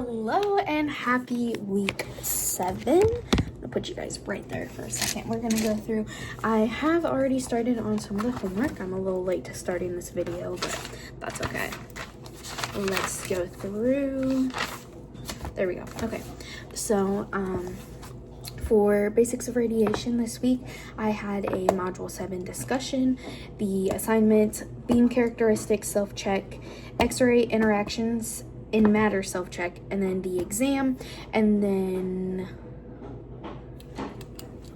Hello and happy week 7. I'm gonna put you guys right there for a second. We're gonna go through. I have already started on some of the homework. I'm a little late to starting this video, but that's okay. Let's go through. There we go. Okay, so for basics of radiation this week, I had a module 7 discussion, the assignment, beam characteristics, self-check, X-ray interactions in matter self-check, and then the exam, and then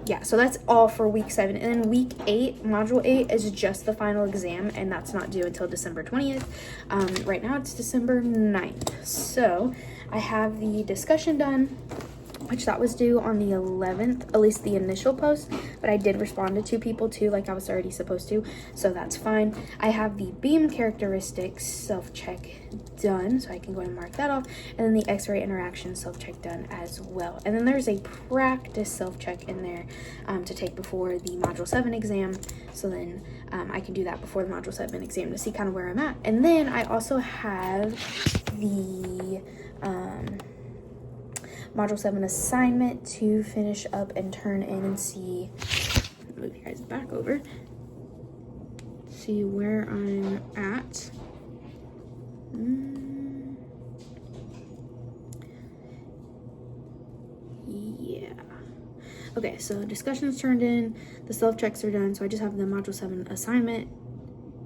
yeah, so that's all for week 7. And then week 8, module 8 is just the final exam, and that's not due until December 20th. Right now it's December 9th. So I have the discussion done, which that was due on the 11th, at least the initial post, but I did respond to 2 people too, like I was already supposed to, so that's fine. I have the beam characteristics self-check done, so I can go and mark that off, and then the X-ray interaction self-check done as well. And then there's a practice self-check in there to take before the module 7 exam, so then I can do that before the module 7 exam to see kind of where I'm at. And then I also have the module 7 assignment to finish up and turn in and see, move you guys back over, see where I'm at. Yeah. Okay, so discussions turned in, the self-checks are done, so I just have the module 7 assignment,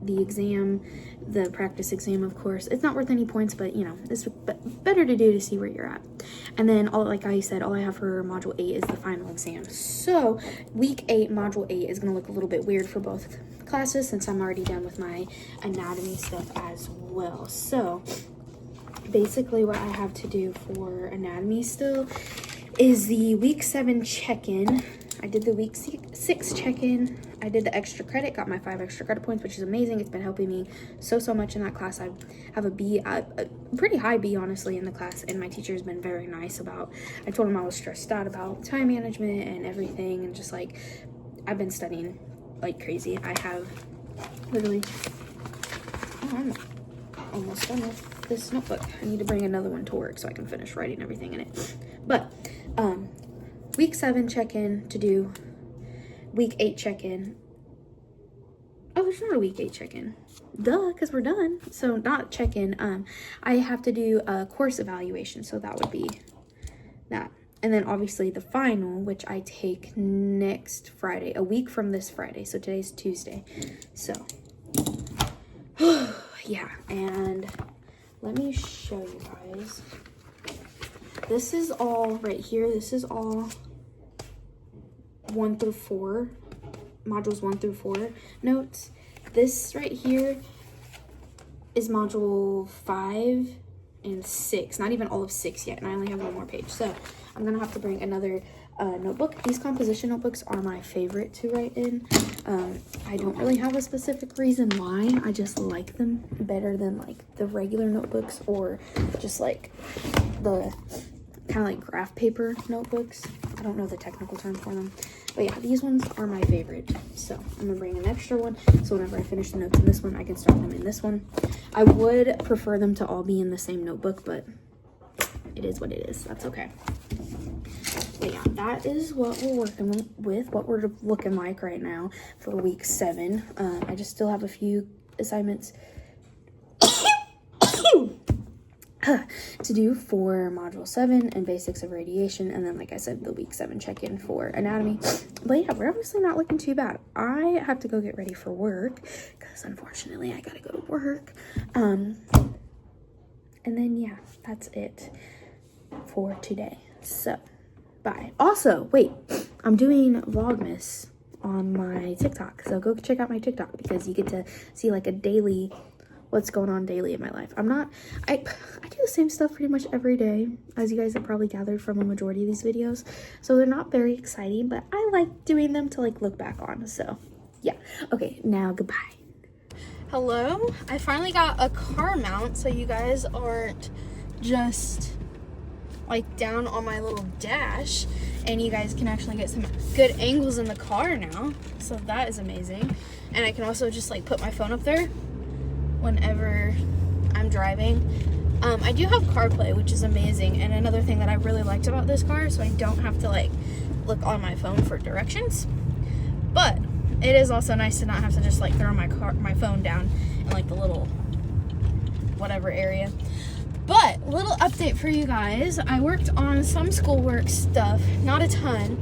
the exam, the practice exam, of course. It's not worth any points, but you know, it's better to do to see where you're at. And then, like I said, all I have for module 8 is the final exam. So week 8, module 8 is going to look a little bit weird for both classes since I'm already done with my anatomy stuff as well. So basically what I have to do for anatomy still is the week 7 check-in. I did the week 6 check-in. I did the extra credit, got my 5 extra credit points, which is amazing. It's been helping me so much in that class. I have a B, a pretty high B, honestly, in the class, and my teacher's been very nice about, I told him I was stressed out about time management and everything, and just like, I've been studying like crazy. I have literally, I'm almost done with this notebook. I need to bring another one to work so I can finish writing everything in it. But, week 7 check-in to do, week 8 check-in. Oh, there's not a week 8 check-in. Duh, because we're done. So not check-in. I have to do a course evaluation, so that would be that. And then obviously the final, which I take next Friday, a week from this Friday. So today's Tuesday. So, yeah, and let me show you guys. This is all right here. This is all 1 through 4, modules 1 through 4 notes. This right here is module 5 and 6, not even all of 6 yet, and I only have 1 more page. So I'm gonna have to bring another notebook. These composition notebooks are my favorite to write in. I don't really have a specific reason why. I just like them better than like the regular notebooks or just like the kind of like graph paper notebooks. I don't know the technical term for them, but yeah, these ones are my favorite. So I'm gonna bring an extra one, so whenever I finish the notes in this one, I can start them in this one. I would prefer them to all be in the same notebook, but it is what it is. That's okay. But yeah, that is what we're working with, what we're looking like right now for week 7. I just still have a few assignments to do for module 7 and basics of radiation, and then like I said, the week 7 check-in for anatomy. But yeah, we're obviously not looking too bad. I have to go get ready for work because unfortunately I gotta go to work. And then yeah, that's it for today. So bye. Also, wait, I'm doing Vlogmas on my TikTok, so go check out my TikTok because you get to see like a daily, what's going on daily in my life. I do the same stuff pretty much every day, as you guys have probably gathered from a majority of these videos, so they're not very exciting, but I like doing them to like look back on. So yeah, okay, now goodbye. Hello, I finally got a car mount so you guys aren't just like down on my little dash, and you guys can actually get some good angles in the car now, so that is amazing. And I can also just like put my phone up there whenever I'm driving. I do have CarPlay, which is amazing, and another thing that I really liked about this car, so I don't have to like look on my phone for directions. But it is also nice to not have to just like throw my phone down in like the little whatever area. But little update for you guys, I worked on some schoolwork stuff, not a ton.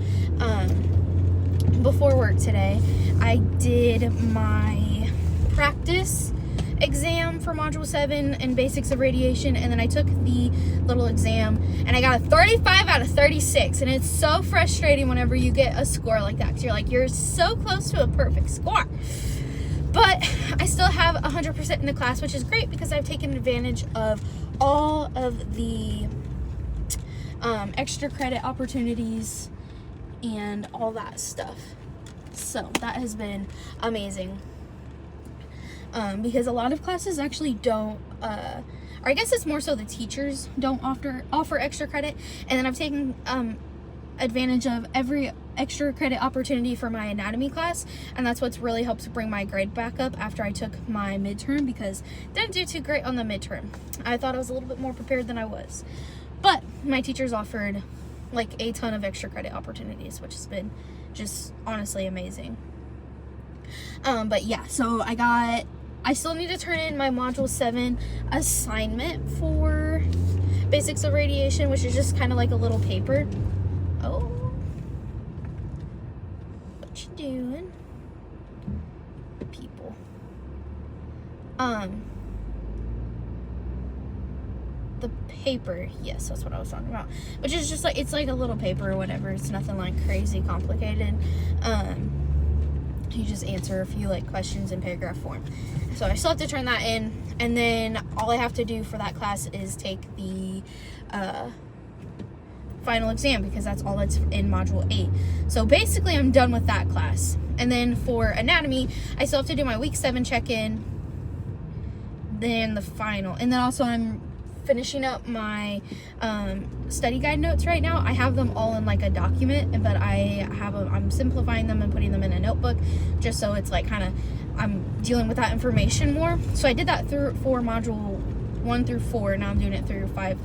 Before work today, I did my practice exam for module 7 and basics of radiation, and then I took the little exam and I got a 35 out of 36, and it's so frustrating whenever you get a score like that, because you're like, you're so close to a perfect score. But I still have 100% in the class, which is great because I've taken advantage of all of the extra credit opportunities and all that stuff. So that has been amazing. Because a lot of classes actually don't, or I guess it's more so the teachers don't offer extra credit. And then I've taken advantage of every extra credit opportunity for my anatomy class, and that's what's really helped bring my grade back up after I took my midterm, because I didn't do too great on the midterm. I thought I was a little bit more prepared than I was, but my teachers offered like a ton of extra credit opportunities, which has been just honestly amazing. But yeah, so I still need to turn in my module 7 assignment for basics of radiation, which is just kind of like a little paper. Oh, what you doing, people? The paper, yes, that's what I was talking about, which is just like, it's like a little paper or whatever. It's nothing like crazy complicated. You just answer a few like questions in paragraph form. So I still have to turn that in, and then all I have to do for that class is take the final exam, because that's all that's in module 8. So basically I'm done with that class. And then for anatomy, I still have to do my week 7 check-in, then the final, and then also I'm finishing up my study guide notes right now. I have them all in like a document, but I'm simplifying them and putting them in a notebook, just so it's like kind of, I'm dealing with that information more. So I did that for module 1 through 4. Now I'm doing it through 5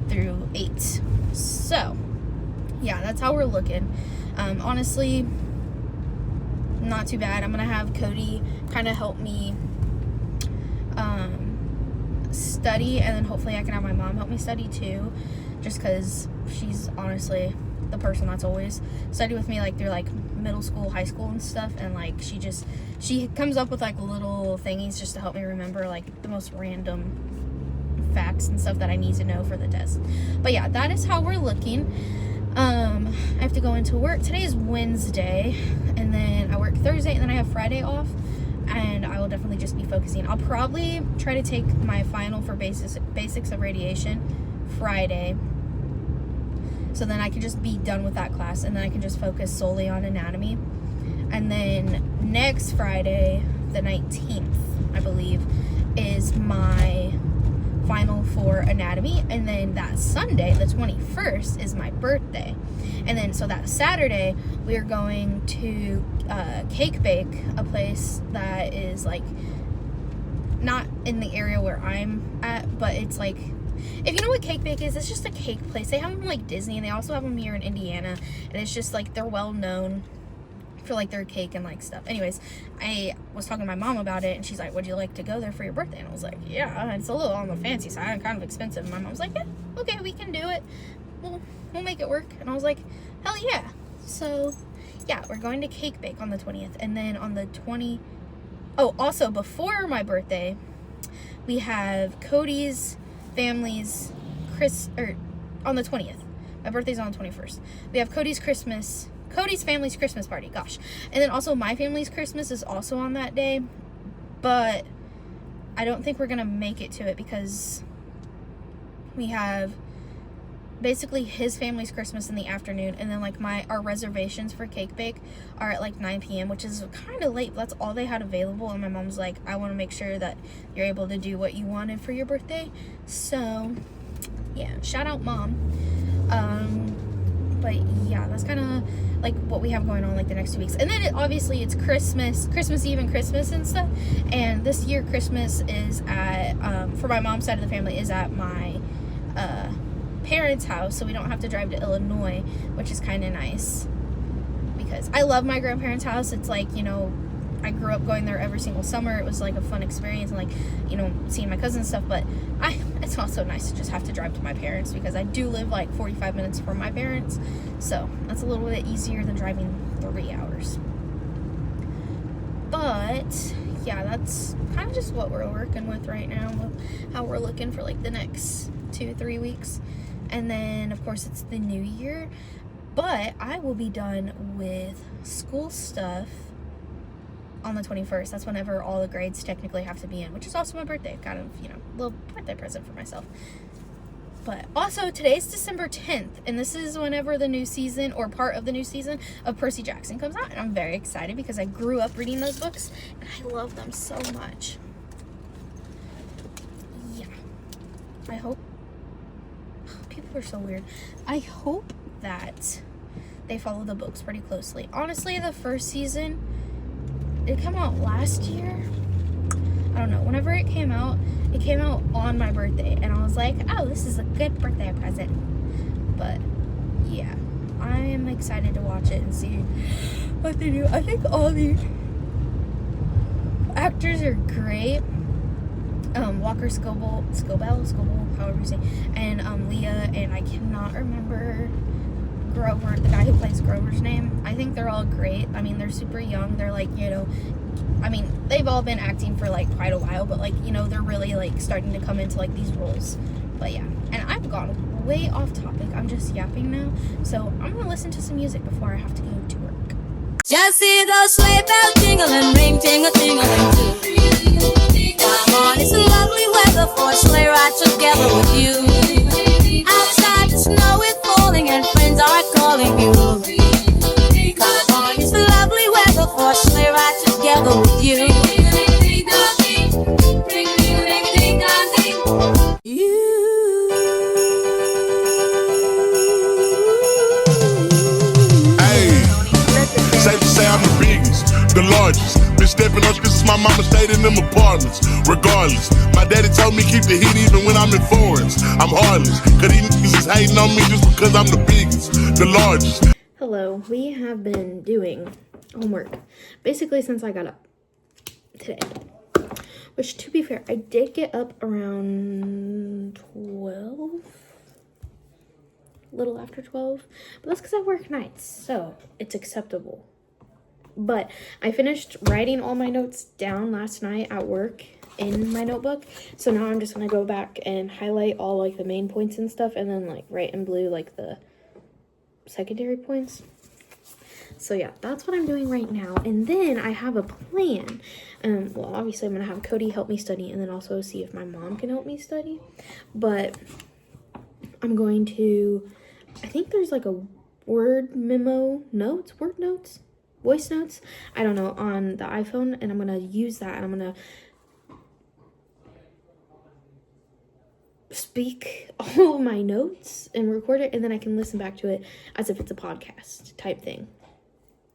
through 8. So yeah, that's how we're looking. Honestly, not too bad. I'm gonna have Cody kind of help me study, and then hopefully I can have my mom help me study too, just because she's honestly the person that's always studied with me like through like middle school, high school and stuff, and like she comes up with like little thingies just to help me remember like the most random facts and stuff that I need to know for the test. But yeah, that is how we're looking. I have to go into work. Today is Wednesday, and then I work Thursday, and then I have Friday off, and I will definitely just be focusing. I'll probably try to take my final for basics of radiation Friday, so then I can just be done with that class, and then I can just focus solely on anatomy. And then next Friday, the 19th, I believe, is my final for anatomy, and then that Sunday, the 21st, is my birthday. And then so that Saturday we are going to cake bake, a place that is like not in the area where I'm at, but it's like, if you know what cake bake is, it's just a cake place. They have them like Disney, and they also have them here in Indiana, and it's just like they're well known for like their cake and like stuff. Anyways, I was talking to my mom about it, and she's like, would you like to go there for your birthday? And I was like, yeah, it's a little on the fancy side and kind of expensive. And my mom was like, yeah, okay, we can do it, we'll make it work. And I was like, hell yeah. So yeah, we're going to cake bake on the 20th, and then on the also before my birthday, we have Cody's family's on the 20th. My birthday's on the 21st. We have Cody's family's Christmas party, gosh. And then also my family's Christmas is also on that day, but I don't think we're gonna make it to it, because we have basically his family's Christmas in the afternoon, and then like our reservations for cake bake are at like 9 p.m., which is kind of late. That's all they had available, and my mom's like, I want to make sure that you're able to do what you wanted for your birthday. So yeah, shout out mom. But yeah, that's kind of like what we have going on like the next 2 weeks. And then obviously it's Christmas Eve and Christmas and stuff. And this year Christmas is at for my mom's side of the family is at my parents' house, so we don't have to drive to Illinois, which is kind of nice because I love my grandparents' house. It's like, you know, I grew up going there every single summer. It was like a fun experience and like, you know, seeing my cousins and stuff, but it's also nice to just have to drive to my parents because I do live like 45 minutes from my parents, so that's a little bit easier than driving 3 hours. But yeah, that's kind of just what we're working with right now, how we're looking for like the next 2-3 weeks. And then of course it's the new year, but I will be done with school stuff on the 21st. That's whenever all the grades technically have to be in, which is also my birthday. Kind of, you know, a little birthday present for myself. But also today's December 10th, and this is whenever the new season or part of the new season of Percy Jackson comes out, and I'm very excited because I grew up reading those books and I love them so much. Yeah, I hope people are so weird. I hope that they follow the books pretty closely. Honestly, the first season, it came out last year. I don't know. Whenever it came out on my birthday, and I was like, oh, this is a good birthday present. But yeah, I am excited to watch it and see what they do. I think all the actors are great. Walker Scobell, however you say, and Leah, and I cannot remember Grover, the guy who plays Grover's name. I think they're all great. I mean, they're super young. They're like, you know, I mean, they've all been acting for like quite a while, but like, you know, they're really like starting to come into like these roles. But yeah, and I've gone way off topic. I'm just yapping now. So I'm gonna listen to some music before I have to go to work. Just see those sleigh bells jingling, ring, tingle, tingling too. Come on, it's a lovely weather for a sleigh ride together with you. Outside the snow is falling and friends are calling you. Come on, it's a lovely weather for a sleigh ride together with you. Safe to say I'm the biggest, the largest. Been stepping up since my mama stayed in them apartments. Regardless, my daddy told me keep the heat even when I'm in foreigns. I'm heartless, cause these niggas is hating on me just because I'm the biggest, the largest. Hello, we have been doing homework basically since I got up today. Which, to be fair, I did get up around 12, a little after 12, but that's because I work nights, so it's acceptable. But I finished writing all my notes down last night at work in my notebook, so now I'm just going to go back and highlight all like the main points and stuff, and then like write in blue like the secondary points. So yeah, that's what I'm doing right now. And then I have a plan. Well, obviously I'm going to have Cody help me study and then also see if my mom can help me study. But I'm going to, I think there's like a word notes, voice notes, I don't know, on the iPhone. And I'm going to use that and I'm going to speak all of my notes and record it. And then I can listen back to it as if it's a podcast type thing.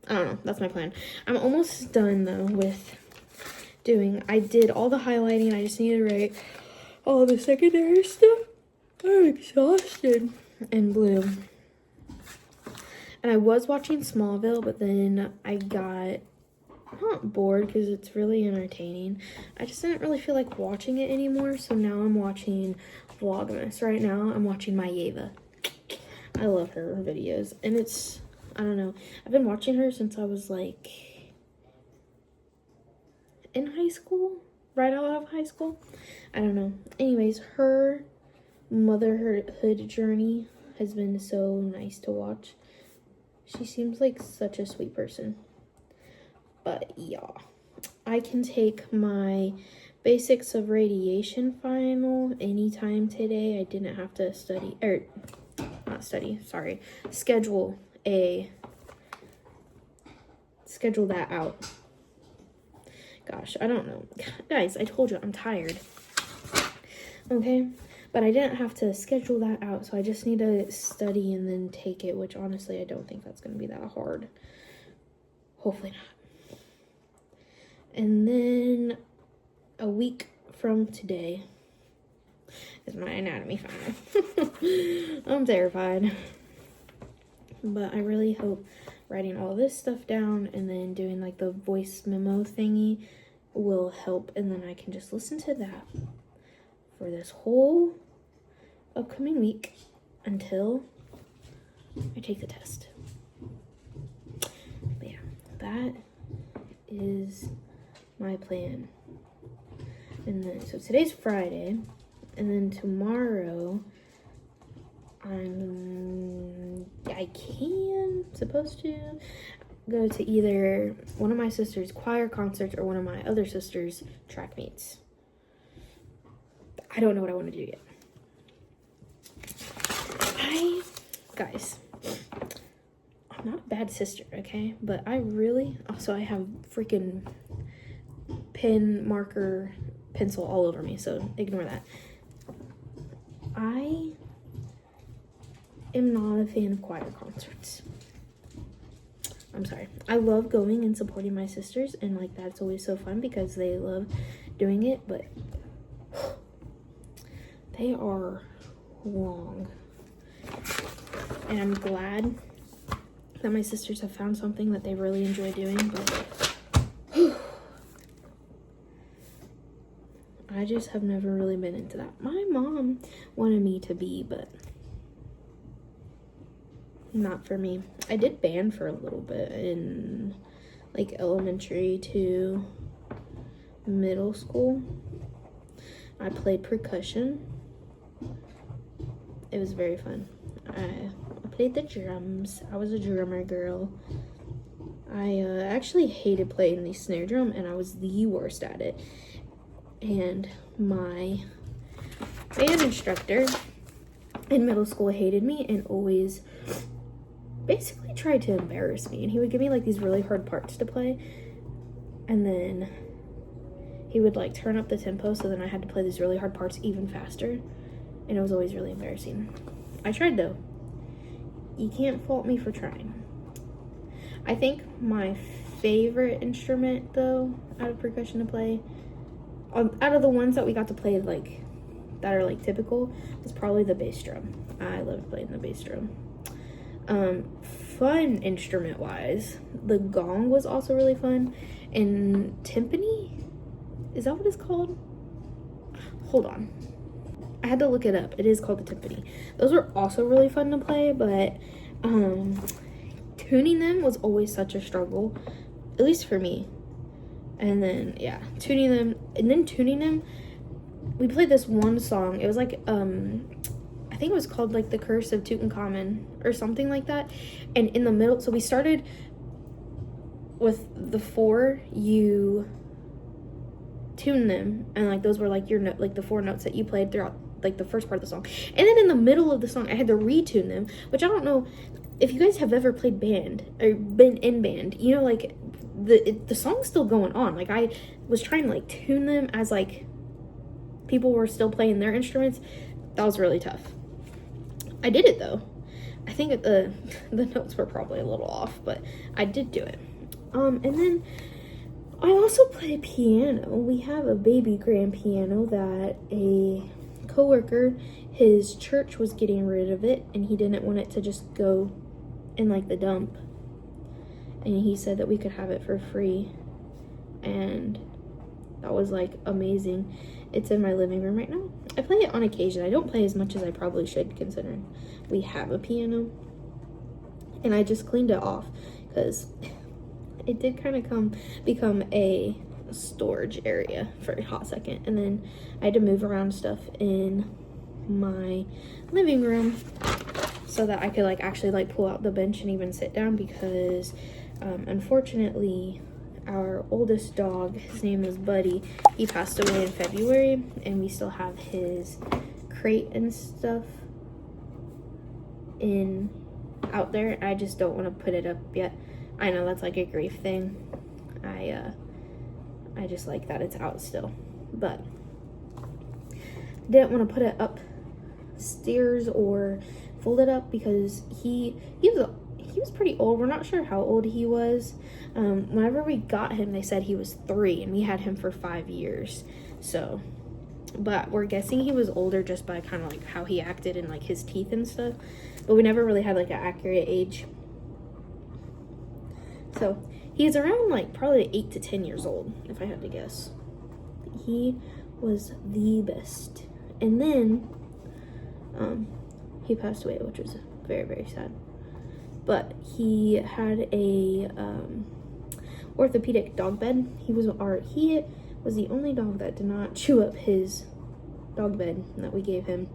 I don't know. That's my plan. I'm almost done, though, with doing... I did all the highlighting. I just need to write all the secondary stuff. I'm exhausted. And blue. And I was watching Smallville, but then I got not bored because it's really entertaining. I just didn't really feel like watching it anymore, so now I'm watching Vlogmas. Right now, I'm watching my Ava. I love her videos, and it's... I don't know. I've been watching her since I was like in high school, right out of high school. I don't know. Anyways, her motherhood journey has been so nice to watch. She seems like such a sweet person. But yeah, I can take my basics of radiation final anytime today. I didn't have to study, or not study, sorry, schedule that out. Gosh, I don't know. Guys, I told you I'm tired. Okay, But I didn't have to schedule that out, so I just need to study and then take it, which honestly I don't think that's going to be that hard. Hopefully not. And then a week from today is my anatomy final. I'm terrified. But I really hope writing all this stuff down and then doing like the voice memo thingy will help, and then I can just listen to that for this whole upcoming week until I take the test. But yeah, that is my plan. And then, so today's Friday, and then tomorrow supposed to go to either one of my sister's choir concerts or one of my other sister's track meets. I don't know what I want to do yet. Guys, I'm not a bad sister, okay? But I have freaking pen, marker, pencil all over me, so ignore that. I am not a fan of choir concerts. I'm sorry. I love going and supporting my sisters, and like that's always so fun because they love doing it, but they are long. And I'm glad that my sisters have found something that they really enjoy doing, but I just have never really been into that. My mom wanted me to be, but not for me. I did band for a little bit in like elementary to middle school. I played percussion. It was very fun. I played the drums. I was a drummer girl. I actually hated playing the snare drum, and I was the worst at it. And my band instructor in middle school hated me and always basically tried to embarrass me. And he would give me like these really hard parts to play, and then he would like turn up the tempo, so then I had to play these really hard parts even faster, and it was always really embarrassing. I tried though. You can't fault me for trying. I think my favorite instrument though out of percussion to play, out of the ones that we got to play like that are like typical, was probably the bass drum. I loved playing the bass drum. Fun instrument wise, the gong was also really fun, and timpani, is that what it's called? Hold on, I had to look it up. It is called the timpani. Those were also really fun to play, but tuning them was always such a struggle, at least for me. And then yeah, tuning them, we played this one song. It was like I think it was called like The Curse of Tutankhamun or something like that. And in the middle, so we started with the 4, you tune them, and like those were like your note, like the 4 notes that you played throughout like the first part of the song. And then in the middle of the song, I had to retune them, which I don't know if you guys have ever played band or been in band. You know, like the song's still going on. Like I was trying to like tune them as like people were still playing their instruments. That was really tough. I did it though. I think the notes were probably a little off, but I did do it. And then I also play piano. We have a baby grand piano that a coworker, his church was getting rid of it, and he didn't want it to just go in like the dump. And he said that we could have it for free, and that was like amazing. It's in my living room right now. I play it on occasion. I don't play as much as I probably should, considering we have a piano. And I just cleaned it off because it did kind of become a storage area for a hot second. And then I had to move around stuff in my living room so that I could like actually like pull out the bench and even sit down, because unfortunately our oldest dog, his name is Buddy, he passed away in February, and we still have his crate and stuff out there. I just don't want to put it up yet. I know that's like a grief thing. I just like that it's out still, but didn't want to put it up stairs or folded up because he was pretty old. We're not sure how old he was. Whenever we got him, they said he was 3, and we had him for 5 years. So, but we're guessing he was older just by kind of like how he acted and like his teeth and stuff. But we never really had like an accurate age. So he's around like probably 8 to 10 years old, if I had to guess. He was the best. And then he passed away, which was very, very sad. But he had a orthopedic dog bed. He was the only dog that did not chew up his dog bed that we gave him.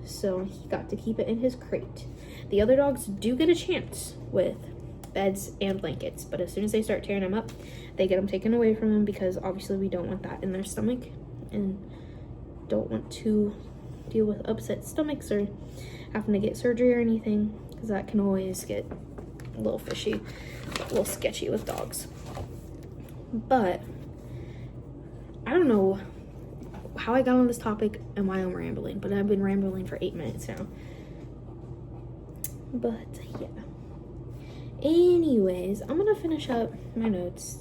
So he got to keep it in his crate. The other dogs do get a chance with beds and blankets, but as soon as they start tearing them up, they get them taken away from them because obviously we don't want that in their stomach and don't want to deal with upset stomachs or having to get surgery or anything, because that can always get a little fishy, a little sketchy with dogs. But I don't know how I got on this topic and why I'm rambling, but I've been rambling for 8 minutes now. But yeah. Anyways, I'm gonna finish up my notes.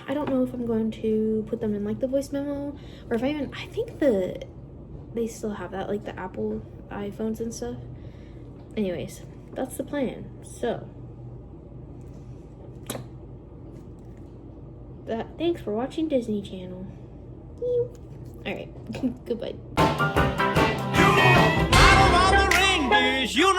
I don't know if I'm going to put them in like the voice memo, or if I think they still have that, like the Apple iPhones and stuff. Anyways, that's the plan. So thanks for watching Disney Channel. Alright, goodbye. Out of all the reindeers, you know